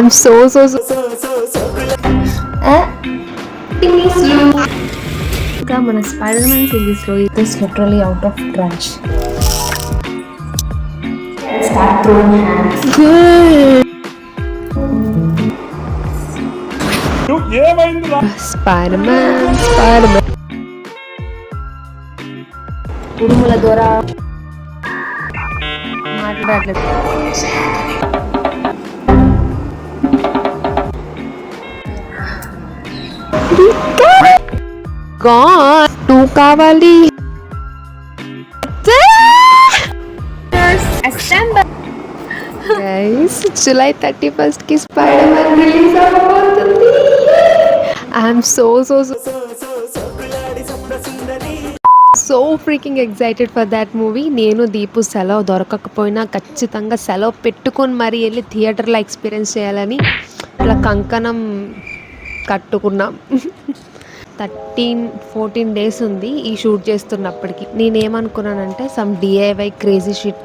I'm so ఇంకా మన spider man series లో it is literally out of trash. Spider man ఉడుముల ద్వారా మాట్లాడట్లేదు. టూ కావాలి. జూలై 31st కి స్పైడర్ మ్యాన్ రిలీజ్ అవ్వబోతుంది. I'm so freaking excited for that movie. నేను దీపు సెలవు దొరకకపోయినా ఖచ్చితంగా సెలవు పెట్టుకొని మరీ వెళ్ళి థియేటర్లో ఎక్స్పీరియన్స్ చేయాలని ఇట్లా కంకణం కట్టుకున్నాం. 13-14 days ఉంది ఈ షూట్ చేస్తున్నప్పటికీ. నేనేమనుకున్నానంటే some DIY crazy shit,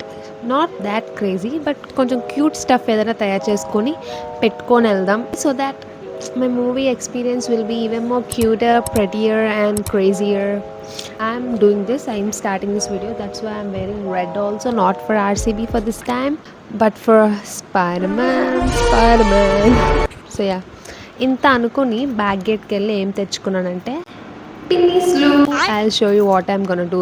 not that crazy but కొంచెం క్యూట్ స్టఫ్ ఏదైనా తయారు చేసుకొని పెట్టుకొని వెళ్దాం. So that my movie experience will be even more cuter, prettier and crazier. I'm doing this, I'm starting this video, that's why I'm wearing red also, not for RCB for this time but for Spider-Man. So yeah, ఇంత అనుకుని back గేట్కి వెళ్ళి ఏం తెచ్చుకున్నానంటే పిన్నీస్లు. I'll show you what I'm gonna do.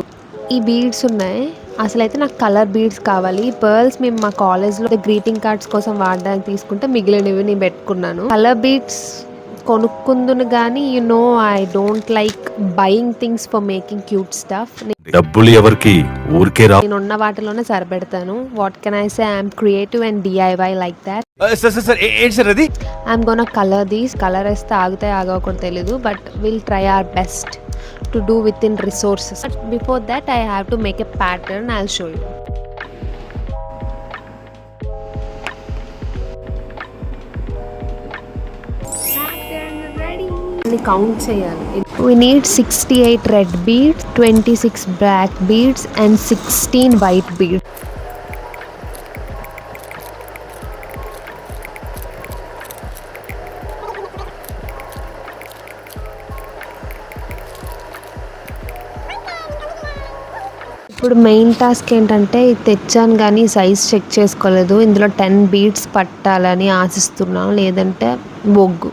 ఈ beads ఉన్నాయి. అసలైతే నాకు colour beads కావాలి. Pearls మేము మా కాలేజ్లో గ్రీటింగ్ కార్డ్స్ కోసం వాడడానికి తీసుకుంటే మిగిలినవి నేను పెట్టుకున్నాను. కలర్ బీడ్స్ కొనుక్కుందును కానీ I don't like buying things for making cute stuff. డబ్బులు ఎవరికి ఊరికే రా. నేను ఉన్న వాటిలోనే సరిపెడతాను. What can I say, I'm creative and DIY like that. I'm gonna colour these. Colour వేస్తే ఆగితే ఆగకుండా తెలీదు but will try our best to do within resources. But before that I have to make a pattern. I'll show you. Pattern ready. Count cheyali. We need 68 red beads, 26 black beads and 16 white beads. ఇప్పుడు main task ఏంటంటే తెచ్చాను కానీ size check చేసుకోలేదు. ఇందులో 10 beads పట్టాలని ఆశిస్తున్నాను, లేదంటే బొగ్గు.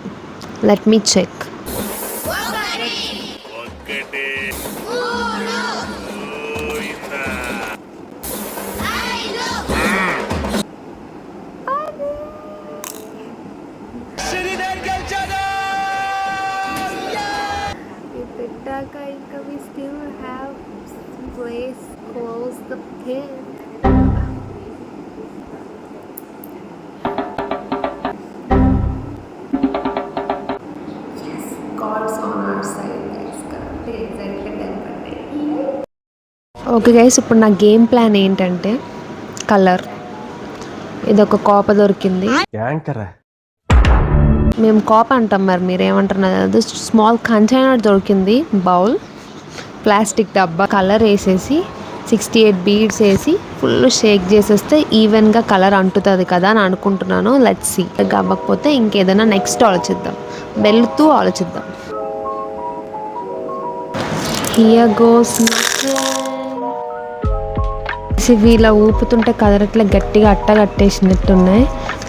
Let me check. పెట్టాక ఇంకా we still have place close the pin. Yes, God's on our side guys. Correct, exactly 10. Okay guys, ఇప్పుడు నా గేమ్ ప్లాన్ ఏంటంటే కలర్. ఇదొక కోప దొరికింది. మేము కోప అంటాం, మరి మీరేమంటున్నారు? స్మాల్ కంటైనర్ దొరికింది, బౌల్, ప్లాస్టిక్ డబ్బా. కలర్ వేసేసి 68 బీడ్స్ వేసి ఫుల్ షేక్ చేసేస్తే ఈవెన్గా కలర్ అంటుతుంది కదా అని అనుకుంటున్నాను. Let's see. అవ్వకపోతే ఇంకేదైనా నెక్స్ట్ ఆలోచిద్దాం, వెళ్తూ ఆలోచిద్దాం. హియర్ గోస్ ఇలా ఊపుతుంటే కదరట్లే, గట్టిగా అట్టగట్టేసినట్టున్నాయి.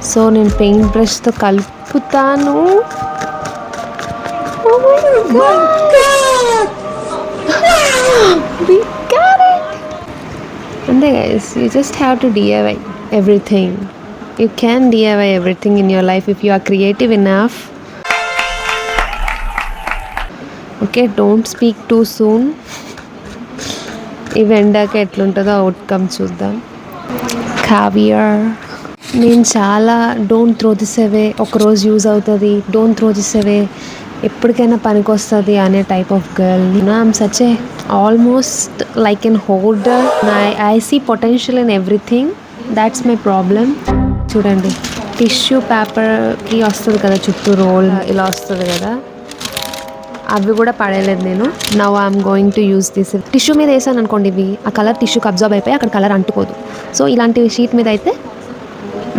సో నేను పెయింట్ బ్రష్తో కలుపుతాను. We got it! And guys, you just have to DIY everything. You can DIY everything in your life if you are creative enough. Okay, don't speak too soon. ఈ వెండాక ఎట్లుంటుందో outcome చూద్దాం. కావియర్. నేను చాలా don't throw this అవే, ఒకరోజు use అవుతుంది, don't throw this అవే, ఎప్పటికైనా పనికి వస్తుంది అనే type of girl. I'm such a almost like an hoarder. I see potential in everything. That's my problem. చూడండి, టిష్యూ పేపర్కి వస్తుంది కదా చుట్టూ రోల్, ఇలా వస్తుంది కదా, అవి కూడా పడేయలేదు నేను. Now I'm going to use this. Tissue మీద వేసాను అనుకోండి, ఇవి ఆ కలర్ టిష్యూకి అబ్జర్వ్ అయిపోయి అక్కడ కలర్ అంటుకోదు. సో ఇలాంటి షీట్ మీద అయితే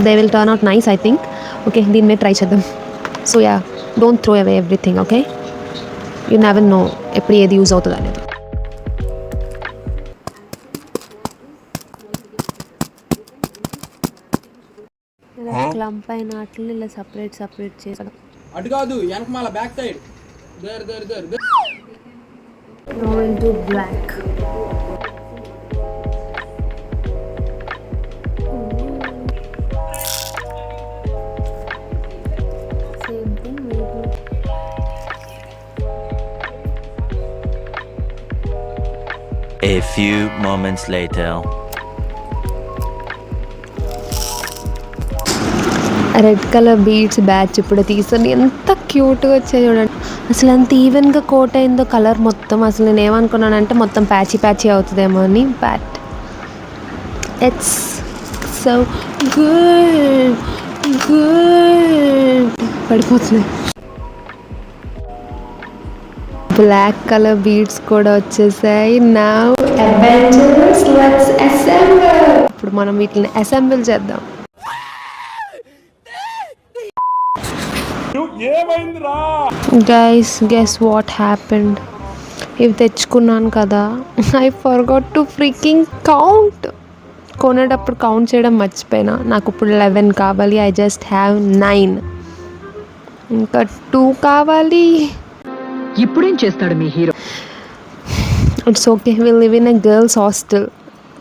they will turn out nice I think. Okay, దీన్నే ట్రై చేద్దాం. So yeah, don't throw away everything, okay? You never know ఎప్పుడు ఏది యూజ్ అవుతుంది అనేది. క్లంప్ అయిన అట్లా ఇలా సపరేట్ చేసాం. అటు కాదు వెనకమాల back side there there there Now we'll do black. Same thing, maybe. A few moments later. Red colour beads batch ఇప్పుడు తీసుకొని ఎంత క్యూట్గా వచ్చాయి చూడండి. అసలు అంత ఈవెన్గా కోట్ అయిందో కలర్ మొత్తం. అసలు నేను ఏమనుకున్నానంటే మొత్తం ప్యాచీ అవుతుందేమో అని, బట్ ఇట్స్ సో గుడ్. పడిపోతున్నాయి. బ్లాక్ కలర్ బీడ్స్ కూడా వచ్చేసాయి. Now adventurous, let's assemble. ఇప్పుడు మనం వీటిని అసెంబుల్ చేద్దాం. Guys, guess what happened. ఇవి తెచ్చుకున్నాను కదా, I forgot to freaking count. కొనేటప్పుడు కౌంట్ చేయడం మర్చిపోయినా. నాకు ఇప్పుడు 11 కావాలి. I just have 9. ఇంకా 2 కావాలి. ఇప్పుడేం చేస్తాడు మీ hero? It's okay, will live in a girls hostel.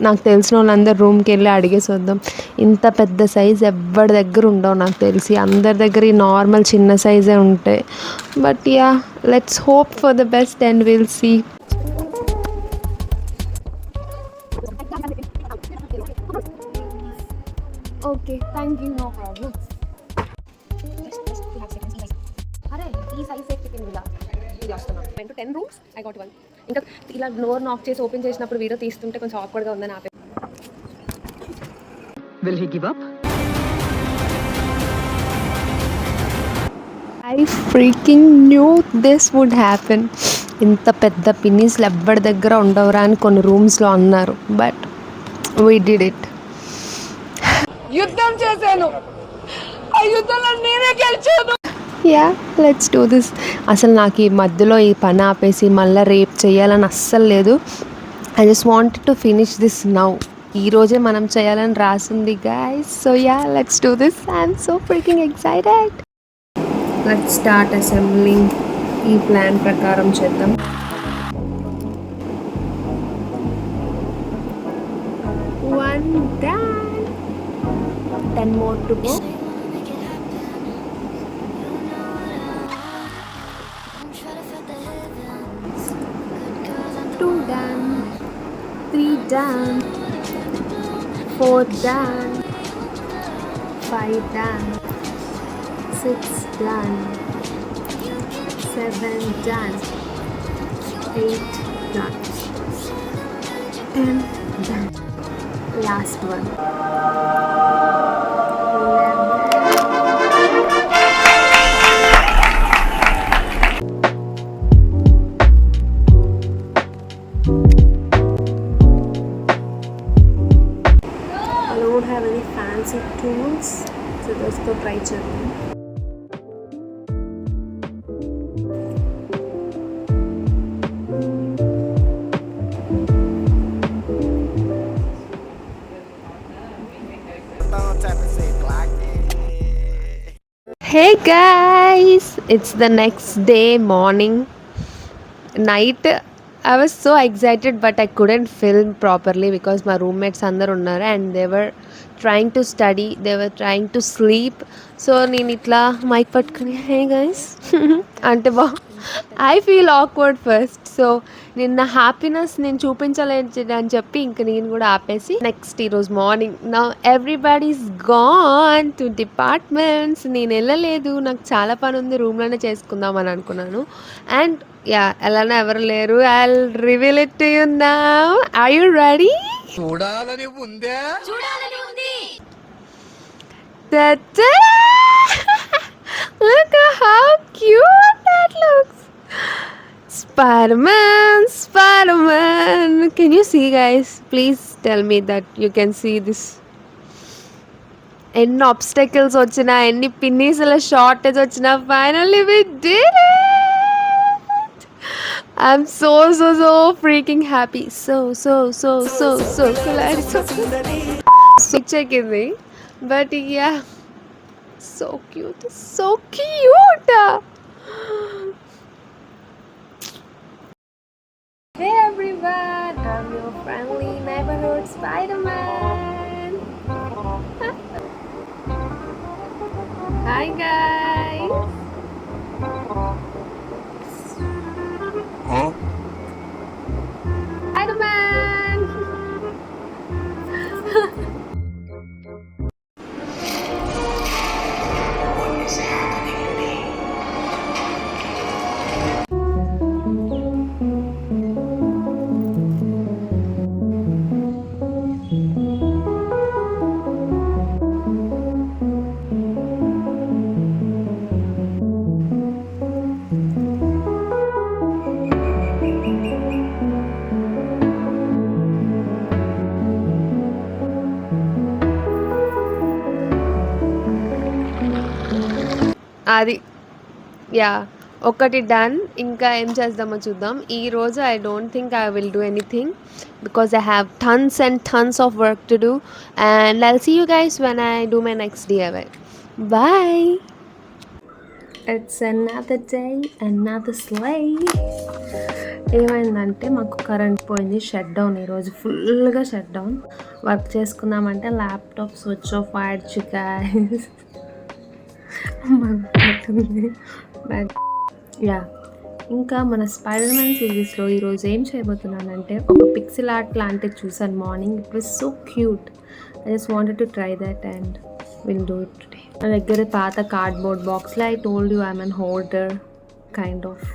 నాకు తెలిసిన వాళ్ళందరూ రూమ్కి వెళ్ళి అడిగేసి వద్దాం. ఇంత పెద్ద సైజ్ ఎవరి దగ్గర ఉండవు నాకు తెలిసి. అందరి దగ్గర ఈ నార్మల్ చిన్న సైజే ఉంటాయి. But yeah, let's hope for the best and will see. Okay, thank you, no problem. అరే, ఈ సైజ్ చికెన్ ఇలా వస్తున్నాను. 10 rooms, I got 1. ఇంకా ఇలా డోర్ నాక్ చేసి ఓపెన్ చేసినప్పుడు వీడియో తీస్తుంటే కొంచెం ఆక్వర్డ్గా ఉందని ఆపే. Will he give up? I freaking knew this would happen. ఇంత పెద్ద పిన్నీస్లు ఎవ్వరి దగ్గర ఉండవురా అని కొన్ని రూమ్స్లో అన్నారు. But we did it. యుద్ధం చేశాను, ఆ యుద్ధంలో నేనే గెలిచాను. Yeah, let's do this. అసలు నాకు ఈ మధ్యలో ఈ పని ఆపేసి మళ్ళీ రేపు చేయాలని అస్సలు లేదు. I just wanted to finish this now. ఈరోజే మనం చేయాలని రాసింది guys. So yeah, let's do this. I'm so freaking excited. Let's start assembling. ఈ ప్లాన్ ప్రకారం చేద్దాం. One done. 10 more to go. Two done. 3 done. 4 done. 5 done. 6 done. 7 done. 8 done. 10 done. Last one. 11. I don't have any fancy tools, so let's go try చేద్దాం. Hey guys, it's the next day morning, night. I was so excited but I couldn't film properly because my roommates అందరు ఉన్నారు and they were trying to study, they were trying to sleep. So నేను ఇట్లా mic పట్టుకుని hey guys అంటే I feel awkward first. So నిన్న happiness నేను చూపించలేదు అని చెప్పి ఇంక నేను కూడా ఆపేసి నెక్స్ట్ ఈరోజు మార్నింగ్ నా ఎవ్రీబడీస్ గాన్ టు డిపార్ట్మెంట్స్. నేను వెళ్ళలేదు, నాకు చాలా పని ఉంది, రూమ్లోనే చేసుకుందాం అని అనుకున్నాను. అండ్ యా, ఎలానో ఎవరు లేరు. I'll reveal it to you now. Are you ready? చూడాలని ఉందే. Look at how cute that looks. Spider-Man. Can you see, guys? Please tell me that you can see this. ఎన్ని ఆబ్స్టకిల్స్ వచ్చినా, ఎన్ని పిన్నీస్ల shortage వచ్చినా, finally we did it. I'm so so so freaking happy. So so so so so switch ఎక్కింది. But ya, so cute, so cute. Hey everyone, I'm your friendly neighborhood Spider-Man. Hi guys. Spider-Man. అది yeah, ఒకటి done. ఇంకా ఏం చేద్దామో చూద్దాం. ఈరోజు I don't think I will do anything because I have tons and tons of work to do and I'll see you guys when I do my next DIY. Bye. It's another day, another sly. ఏమైందంటే మాకు current పోయింది, shut down. ఈరోజు ఫుల్గా shut down. Work చేసుకుందామంటే laptop switch off అయ్యచ్చు guys. Ya, ఇంకా మన spider-man సిరీస్లో ఈరోజు ఏం చేయబోతున్నానంటే ఒక పిక్సెల్ ఆర్ట్ లాంటిది చూసాను morning. It was so cute. I just wanted to try that and will do it today. నా దగ్గర పాత కార్డ్బోర్డ్ బాక్స్లో I told you I'm an hoarder kind of.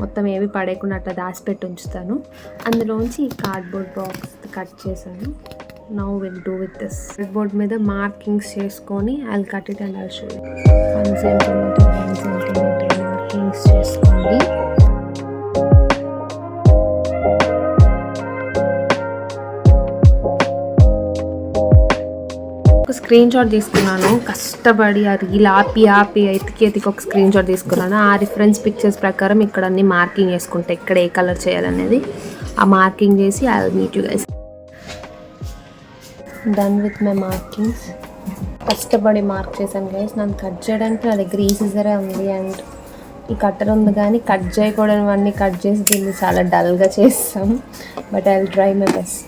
మొత్తం ఏవి పడేయకుండా అట్లా దాచిపెట్టి ఉంచుతాను. అందులోంచి ఈ కార్డ్బోర్డ్ బాక్స్ కట్ చేశాను. Now will do with this. Cardboard మీద మార్కింగ్స్ చేసుకొని I will cut it and I will show you. 1 centimetre 1 centimetre markings చేసుకోండి. ఒక స్క్రీన్ షాట్ తీసుకున్నాను, కష్టపడి ఆ రీల్ ఆపి ఎతికి ఒక స్క్రీన్ షాట్ తీసుకున్నాను. ఆ రిఫరెన్స్ పిక్చర్స్ ప్రకారం ఇక్కడ అన్ని మార్కింగ్ చేసుకుంటే ఇక్కడ ఏ కలర్ చేయాలనేది ఆ మార్కింగ్ చేసి I will meet you guys. Done with my markings. కష్టపడి మార్క్ చేశాను గైస్. నన్ను కట్ చేయడానికి నా దగ్గర ఈ సిజరే ఉంది అండ్ ఈ కట్టర్ ఉంది, కానీ కట్ చేయకూడనివన్నీ కట్ చేసి దీన్ని చాలా డల్గా చేస్తాం. But I will try my best.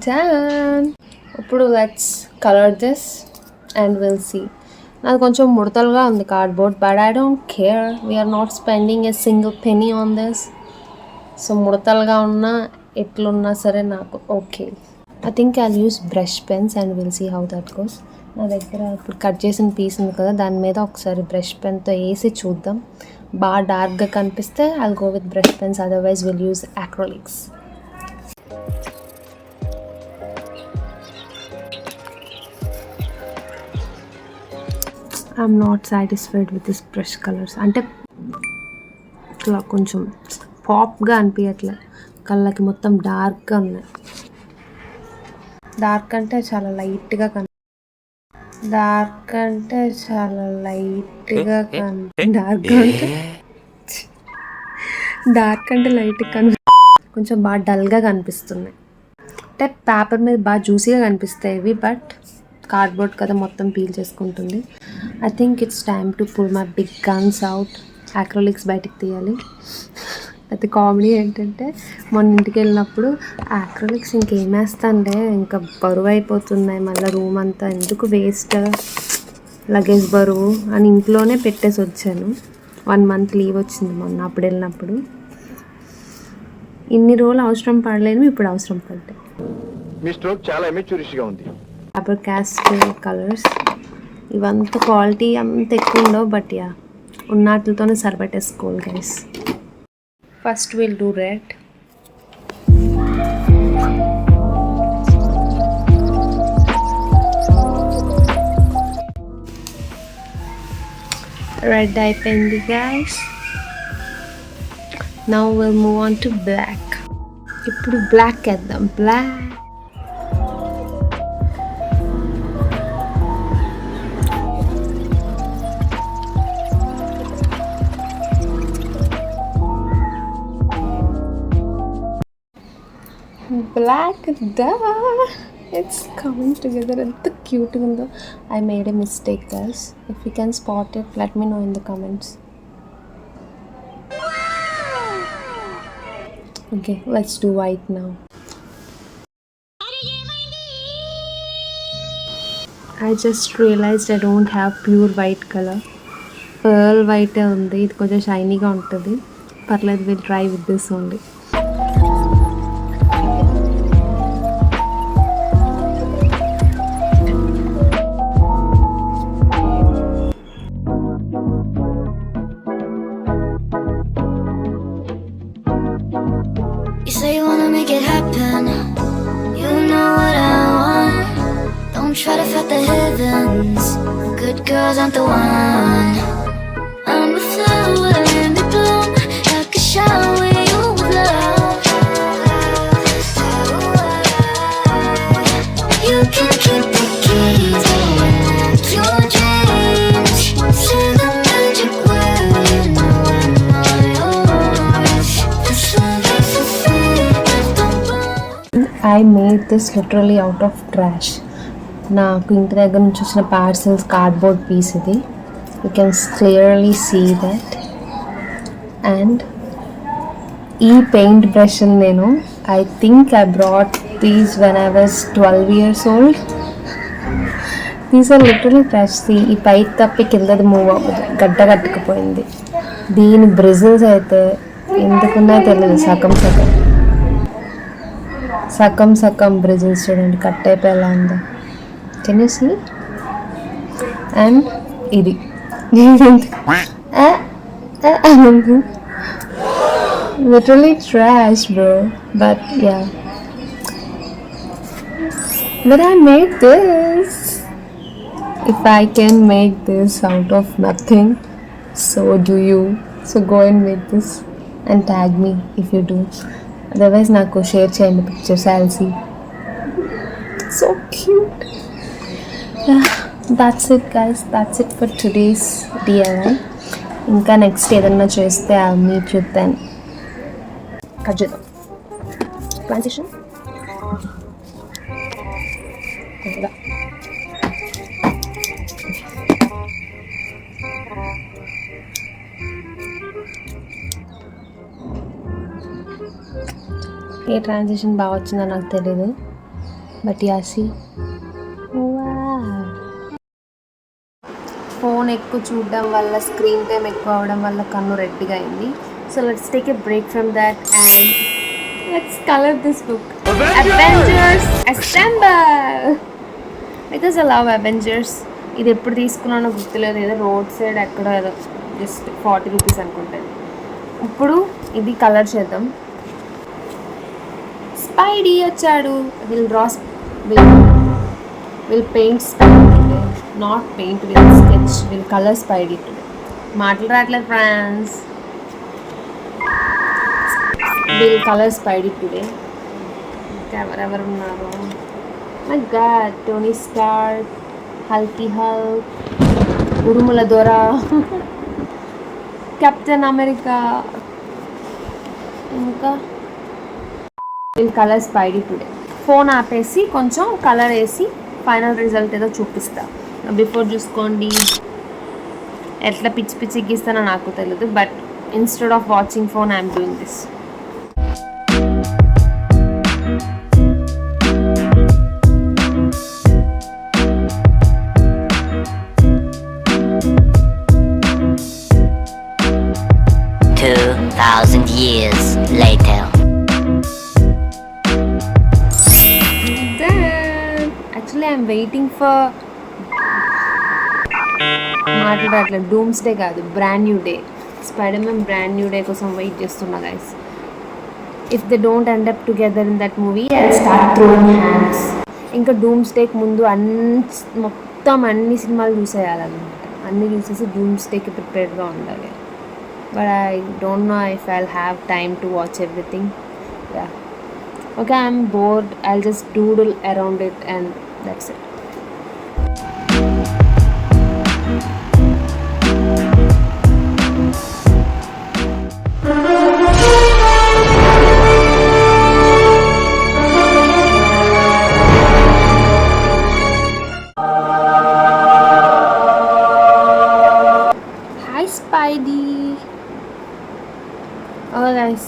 Done. ఇప్పుడు let's colour this and will see. నాది కొంచెం ముడతలుగా ఉంది cardboard, but I don't care. We're not spending a single penny on this. So ముడతలుగా ఉన్నా ఎట్లున్నా సరే నాకు okay. I think I use brush pens and will see how that goes. నా దగ్గర ఇప్పుడు కట్ చేసిన పీస్ ఉంది కదా, దాని మీద ఒకసారి బ్రష్ పెన్తో వేసి చూద్దాం. బాగా డార్క్గా కనిపిస్తే I will go with brush pens, otherwise will use acrylics. I'm not satisfied with this brush colours. అంటే ఇట్లా కొంచెం పాప్గా అనిపించట్లే, కళ్ళకి మొత్తం డార్క్గా ఉన్నాయి. డార్క్ అంటే చాలా లైట్గా డార్క్ అంటే లైట్గా కొంచెం బాగా డల్గా కనిపిస్తున్నాయి. అంటే పేపర్ మీద బాగా జ్యూసీగా కనిపిస్తాయి ఇవి, బట్ కార్డ్బోర్డ్ కదా మొత్తం పీల్ చేసుకుంటుంది. I think it's time to pull my big guns out. Acrylics బయటికి తీయాలి. అయితే కామెడీ ఏంటంటే మొన్న ఇంటికి వెళ్ళినప్పుడు యాక్రోలిక్స్ ఇంకేం వేస్తాండే, ఇంకా బరువు అయిపోతున్నాయి, మళ్ళీ రూమ్ అంతా ఎందుకు వేస్ట్, లగేజ్ బరువు అని ఇంట్లోనే పెట్టేసి వచ్చాను. 1 month లీవ్ వచ్చింది మొన్న అప్పుడు వెళ్ళినప్పుడు. ఇన్ని రోజులు అవసరం పడలేను, ఇప్పుడు అవసరం పడ్డాయి. మీ స్ట్రోక్ చాలా ఎమెచ్యూరిటీగా ఉంది. ఫ్యాబర్ క్యాస్టిల్ కలర్స్ ఇవంతా క్వాలిటీ అంత ఎక్కువ ఉండవు, బట్ యా ఉన్నట్లతోనే సరిపెట్టేసుకోవాలి guys. First will do red. Red అయిపోయింది guys. Now will move on to black. ఇప్పుడు బ్లాక్ వేద్దాం. Black black it's coming together. ఎంత cute ఉందో. I made a mistake guys. If you can spot it, let me know in the comments. Okay, let's do white now. I just realized I don't have pure white color. Pearl white ఉంది. ఇది కొంచెం షైనీగా ఉంటుంది. పర్లేదు, we'll try with this only. You say you wanna make it happen. You know what I want. Don't try to fight the heavens. Good girls aren't the one. I'm a flower in the bloom, like a shower you love. You can keep the keys to unlock your dreams. Say the magic word, you know I'm all yours. This love is a I made this literally out of trash. నాకు ఇంటి దగ్గర నుంచి వచ్చిన parcels cardboard piece ఇది. You can clearly see that. And ఈ paint brush నేను I think I brought these when I was 12 years old. These are literally trash. ఈ పైకి తప్పి కిందది మూవ్ అవ్వదు, గడ్డ కట్టుకుపోయింది. దీని బ్రిజిల్స్ అయితే ఎందుకున్నా తెలియదు, సగం బ్రిజిల్స్ చూడండి, కట్ అయిపోయేలా ఉందా. Can you see? అండ్ ఇది literally trash bro, but yeah. But I made this. If I can make this out of nothing, so do you. So go and make this and tag me if you do. Otherwise నాకు share చేయండి pictures. I'll see. So cute. That's it guys. That's it for today's DIY. ఇంకా next ఏదన్నా చేస్తే I'll meet you then. Cut చేద్దాం. Transition ఏ transition బాగా వచ్చిందో నాకు తెలీదు, బట్ యాసి ఫోన్ ఎక్కువ చూడడం వల్ల, స్క్రీన్ టైం ఎక్కువ అవడం వల్ల కన్ను రెడ్గా అయింది. So let's take a break from that and let's colour this book. Avengers assemble. Because I love Avengers. ఇది ఎప్పుడు తీసుకున్నానో గుర్తులేదు, ఏదో రోడ్ సైడ్ ఎక్కడో ఏదో జస్ట్ 40 rupees అనుకుంటుంది. ఇప్పుడు ఇది కలర్ చేద్దాం. స్పైడీ వచ్చాడు. Will paint Spidey today, not paint, will sketch, will colour Spidey today. మాటలు రావట్లేదు friends. Will colour Spidey today. ఇంకా ఎవరెవరు ఉన్నారు? My god, Tony Stark, hulky Hulk, ఉరుముల దొర, కెప్టెన్ అమెరికా, ఇంకా will colour Spidey today. Phone ఆపేసి కొంచెం కలర్ వేసి ఫైనల్ రిజల్ట్ ఏదో చూపిస్తా. బిఫోర్ చూసుకోండి. ఎట్లా పిచ్చి పిచ్చి గీస్తానో నాకు తెలియదు, but instead of watching phone I'm doing this. years later. Actually, I'm waiting for మాట్లాడట్లేదు, డూమ్స్డే కాదు, brand new day. Spiderman brand new day కోసం వెయిట్ చేస్తున్నా guys. If they don't end up together in that movie I start throwing hands. ఇంకా డూమ్స్డేకి ముందు మొత్తం అన్ని సినిమాలు చూసేయాలన్నమాట. అన్నీ తీసేసి డూమ్స్డేకి ప్రిపేర్డ్గా ఉండాలి. But I don't know if I'll have time to watch everything. Yeah okay, I'm board, I'll just doodle around it and that's it. Hi Spidey. Okay guys.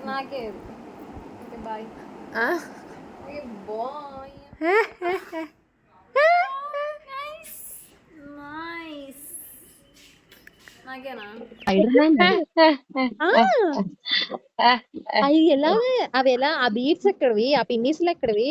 నాకే bye Ah. Bye nice నాకేనా అవి ఎలా అవి ఎలా ఆ beats ఎక్కడివి ఆ పిన్నిస్లు ఎక్కడివి